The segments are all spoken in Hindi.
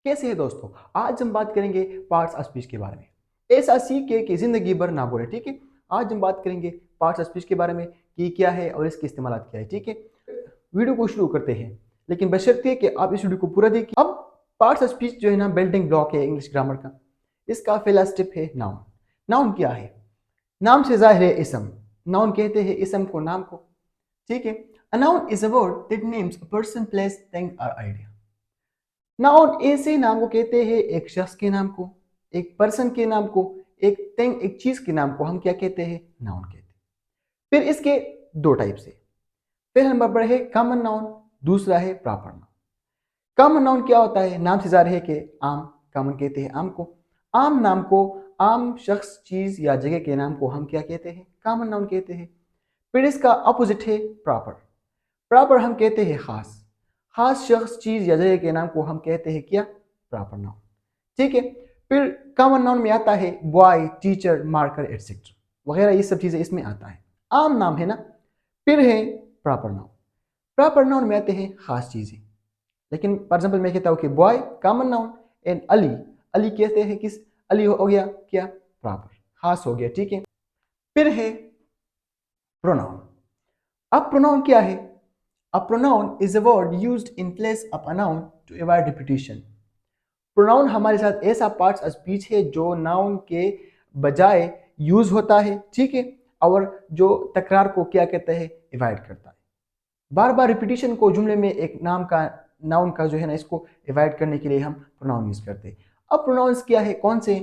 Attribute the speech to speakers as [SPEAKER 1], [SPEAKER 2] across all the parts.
[SPEAKER 1] कैसे है दोस्तों? आज हम बात करेंगे पार्ट्स ऑफ स्पीच के बारे में। ऐसा सीखे कि जिंदगी भर ना बोले, ठीक है। आज हम बात करेंगे पार्ट्स ऑफ स्पीच के बारे में कि क्या है और इसके इस्तेमाल क्या है, ठीक है। वीडियो को शुरू करते हैं, लेकिन बशर्ते कि आप इस वीडियो को पूरा देखिए। अब पार्ट्स ऑफ स्पीच जो है ना, बिल्डिंग ब्लॉक है इंग्लिश ग्रामर का। इसका पहला स्टेप है नाउन। नाउन क्या है? नाम से जाहिर है इसम। नाउन कहते हैं इसम को, नाम को, ठीक है। A noun is a word that names a person, place, thing और आइडिया। नाउन ऐसे नाम को कहते हैं, एक शख्स के नाम को, एक पर्सन के नाम को, एक थिंग, एक चीज के नाम को हम क्या कहते हैं? नाउन कहते हैं। फिर इसके दो टाइप से। पहला नंबर पर है कॉमन नाउन, दूसरा है प्रॉपर नाउन। कॉमन नाउन क्या होता है? नाम से जाहिर है कि आम, कॉमन कहते हैं आम को। आम नाम को, आम शख्स, चीज या जगह के नाम को हम क्या कहते हैं? कॉमन नाउन कहते हैं। फिर इसका अपोजिट है प्रॉपर। प्रॉपर हम कहते हैं खास। खास शख्स, चीज या जगह के नाम को हम कहते हैं क्या? प्रॉपर नाउन, ठीक है। फिर कॉमन नाउन में आता है बॉय, टीचर, मार्कर, एटसेट्रा वगैरह, ये सब चीजें इसमें आता है। आम नाम है ना। फिर है प्रॉपर नाउन। प्रॉपर नाउन में आते हैं खास चीजें। लेकिन फॉर एग्जाम्पल मैं कहता हूँ कि boy common noun and Ali, Ali कहते हैं किस? अली हो गया क्या? प्रॉपर, खास हो गया, ठीक है। फिर है प्रोनाउन। अब प्रोनाउन क्या है? A pronoun is a word used in place of a noun to avoid repetition. Pronoun हमारे साथ ऐसा पार्ट्स ऑफ स्पीच है जो नाउन के बजाय यूज होता है, ठीक है, और जो तकरार को क्या कहते हैं? अवॉइड करता है। बार बार रिपीटिशन को जुमले में एक नाउन का जो है ना, इसको अवॉइड करने के लिए हम प्रोनाउन यूज करते हैं। अब प्रोनाउंस क्या है, कौन से?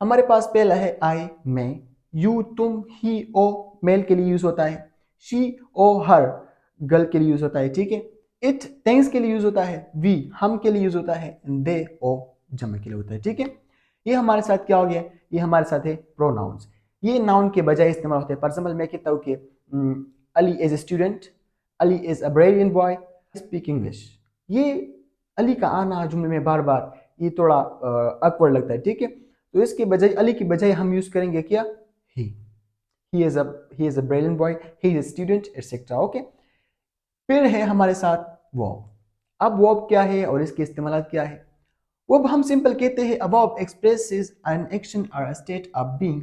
[SPEAKER 1] हमारे पास पहला है आई, मैं, यू, तुम, ही, ओ मेल के लिए यूज होता है, शी, ओ हर गर्ल के लिए यूज होता है, ठीक है। इट थैंक्स के लिए यूज होता है, वी हम के लिए यूज होता है, दे ओ जमा के लिए होता है, ठीक है। ये हमारे साथ क्या हो गया? ये हमारे साथ है प्रोनाउंस। ये नाउन के बजाय इस्तेमाल होते हैं। फॉर एग्जाम्पल मैं कहता हूँ कि Ali is a student, Ali is a brilliant boy, speak English. ये अली का आना जुमले में बार बार, ये थोड़ा awkward लगता है, ठीक है। तो इसके बजाय, अली की बजाय हम यूज करेंगे क्या? ही। he is a brilliant boy, he is a student, etc. Okay. फिर है हमारे साथ वर्ब। अब वर्ब क्या है और इसके इस्तेमाल क्या है? वर्ब हम सिंपल कहते हैं a verb expresses an action or a state of being।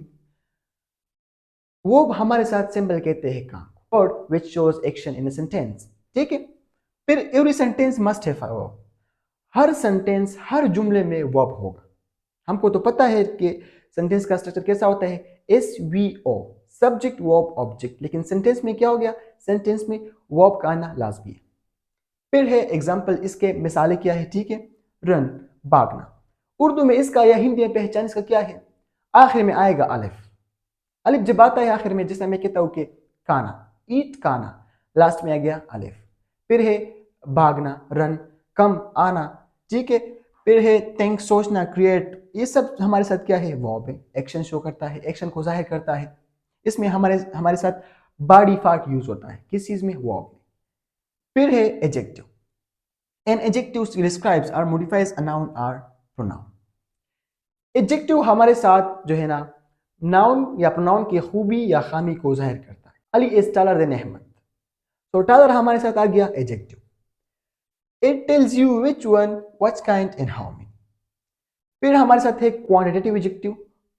[SPEAKER 1] Verb हमारे साथ सिंपल कहते हैं काम, word which shows action in a sentence, ठीक है। फिर every sentence must have a verb। हर सेंटेंस, हर जुमले में वर्ब होगा। हमको तो पता है कि सेंटेंस का स्ट्रक्चर कैसा होता है, S V O, subject verb object. लेकिन सेंटेंस में क्या हो गया? सेंटेंस में वर्ब का आना लाजमी है। फिर है एग्जाम्पल, इसके मिसालें क्या है, ठीक है। रन, भागना। उर्दू में इसका या हिंदी में पहचान इसका क्या है? आखिर में आएगा अलिफ। अलिफ जब आता है आखिर में, जैसे मैं कहता हूँ कि काना, ईट काना, लास्ट में आ गया अलिफ। फिर है भागना, रन, कम, आना, ठीक है। फिर है थिंक, सोचना, क्रिएट। ये सब हमारे साथ क्या है? वर्ब है, एक्शन शो करता है, एक्शन को जाहिर करता है। इसमें हमारे हमारे साथ बॉडी पार्ट यूज होता है, किस चीज में? वर्ब में। फिर है एडजेक्टिव। एन एडजेक्टिव डिस्क्राइब्स और मॉडिफाइज अ नाउन और प्रोनाउन। एडजेक्टिव हमारे साथ जो है ना, नाउन या प्रोनाउन की खूबी या खामी को जाहिर करता है। Ali is taller than Ahmad, तो टालर हमारे साथ आ गया adjective. It tells you which one, what kind and how many. फिर हमारे साथ है क्वांटिटेटिव एडजेक्टिव।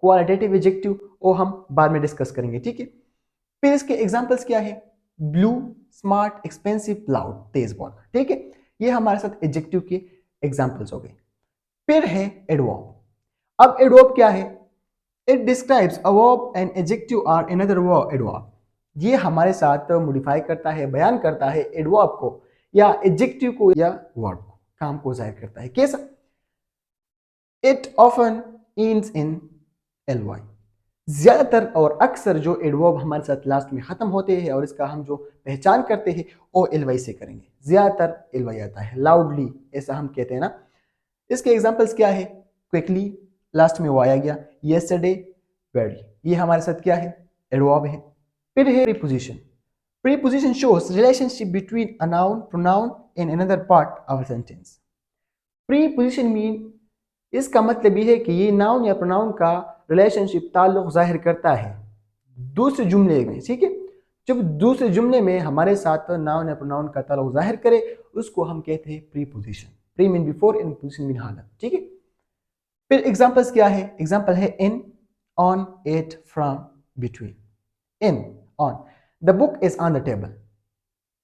[SPEAKER 1] क्वालिटेटिव एडजेक्टिव वो हम बाद में डिस्कस करेंगे, ठीक है। फिर इसके एग्जांपल्स क्या है? ब्लू, स्मार्ट, एक्सपेंसिव, लाउड, तेज बोलना, ठीक है। ये हमारे साथ एडजेक्टिव के एग्जांपल्स हो गए। फिर है एडवर्ब। अब एडवर्ब क्या है? It describes a verb and adjective और अनदर वर्ब एडवर्ब। ये हमारे साथ मॉडिफाई करता है, बयान करता है एडवर्ब को या एडजेक्टिव को या वर्ब को, काम को जाहिर करता है। कैसा? It often ends in ly। ज्यादातर और अक्सर जो एडवर्ब हमारे साथ लास्ट में खत्म होते हैं और इसका हम जो पहचान करते हैं वो ly से करेंगे। ज्यादातर ly आता है। लाउडली ऐसा हम कहते हैं ना। इसके एग्जांपल्स क्या है? क्विकली, लास्ट में वो आया गया। येस्टरडे, वेरी, ये हमारे साथ क्या है? एडवर्ब है। फिर है preposition. Preposition shows relationship between a noun, pronoun in another part of a sentence. Preposition mean, इसका मतलब ये है कि ये नाउन या प्रोनाउन का रिलेशनशिप, ताल्लुक जाहिर करता है दूसरे जुमले में, ठीक है। जब दूसरे जुमले में हमारे साथ नाउन या प्रोनाउन का ताल्लुक जाहिर करे, उसको हम कहते हैं preposition. Pre mean before, in position mean हालत, ठीक है। फिर एग्जांपल्स क्या है, एग्जांपल है in, on, at, from, between. In, on, the book is on the table.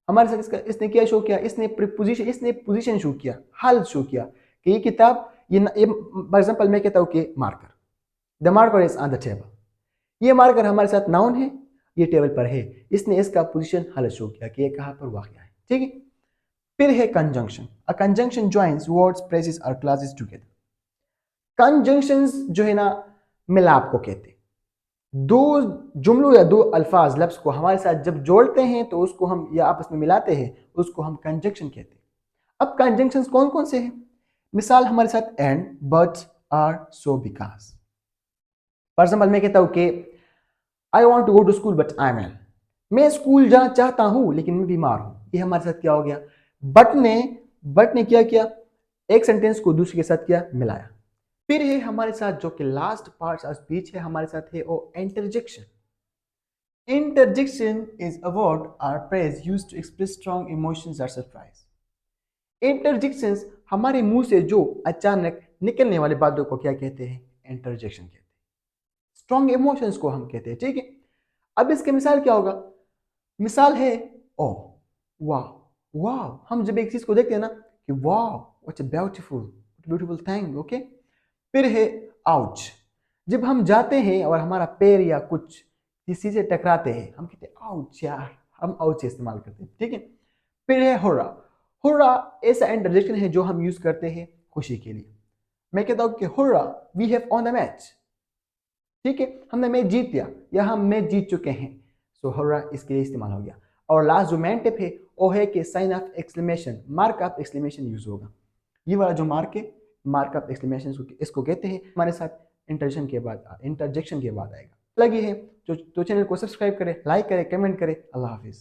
[SPEAKER 1] हमारे साथ इसका इसने क्या शो किया, इसने प्रीपोजिशन, इसने पोजीशन शो किया, हाल शो किया कि ये किताब, ये फॉर एग्जांपल मैं कहता हूं कि marker, the marker is on the table. ये मार्कर हमारे साथ नाउन है, ये टेबल पर है, इसने इसका पोजीशन हालत शो किया कि ये कहां पर वाक़या है, ठीक है। फिर है conjunction, a conjunction joins words, phrases और क्लॉजेस टुगेदर। कंजंक्शंस जो है ना, मिलाप को कहते हैं। दो जुमलों या दो अल्फाज, लफ्ज को हमारे साथ जब जोड़ते हैं तो उसको हम, या आपस में मिलाते हैं, उसको हम कंजंक्शन कहते हैं। अब कंजंक्शंस कौन कौन से हैं? मिसाल हमारे साथ and, but, or, so, because. For example मैं कहता हूं कि I want to go to school but I am ill. मैं स्कूल जाना चाहता हूं लेकिन मैं बीमार हूं। ये हमारे साथ क्या हो गया? बट ने क्या किया? एक सेंटेंस को दूसरे के साथ क्या मिलाया। फिर है हमारे साथ जो कि लास्ट पार्ट ऑफ स्पीच है हमारे साथ है वो interjection. Interjection is a word or phrase used to express strong emotions or surprise. Interjections हमारे मुंह से जो अचानक निकलने वाली बातों को क्या कहते हैं? इंटरजेक्शन कहते हैं। स्ट्रॉन्ग इमोशंस को हम कहते हैं, ठीक है। अब इसके मिसाल क्या होगा? मिसाल है ओ, वाह, वाह। हम जब एक चीज को देखते हैं ना कि वाह, what a beautiful thing, okay. फिर है आउच। जब हम जाते हैं और हमारा पैर या कुछ किसी से टकराते हैं, हम कहते हैं आउच यार, हम आउच इस्तेमाल करते हैं, ठीक है। फिर है हुर्रा। हुर्रा ऐसा इंटरजेक्शन है जो हम यूज करते हैं खुशी के लिए। मैं कहता हूं कि hurrah, we have on the match, ठीक है, हमने मैच जीत लिया या हम मैच जीत चुके हैं। सो हुर्रा इसके लिए इस्तेमाल हो गया। और लास्ट जो मेन टिप है वो है कि sign of exclamation, mark of exclamation use होगा। ये वाला जो मार्क है, मार्क ऑफ एक्सक्लेमेशन इसको कहते हैं। हमारे साथ इंटरजेक्शन के बाद आएगा। लगी है तो चैनल को सब्सक्राइब करें, लाइक करें, कमेंट करें। अल्लाह हाफिज।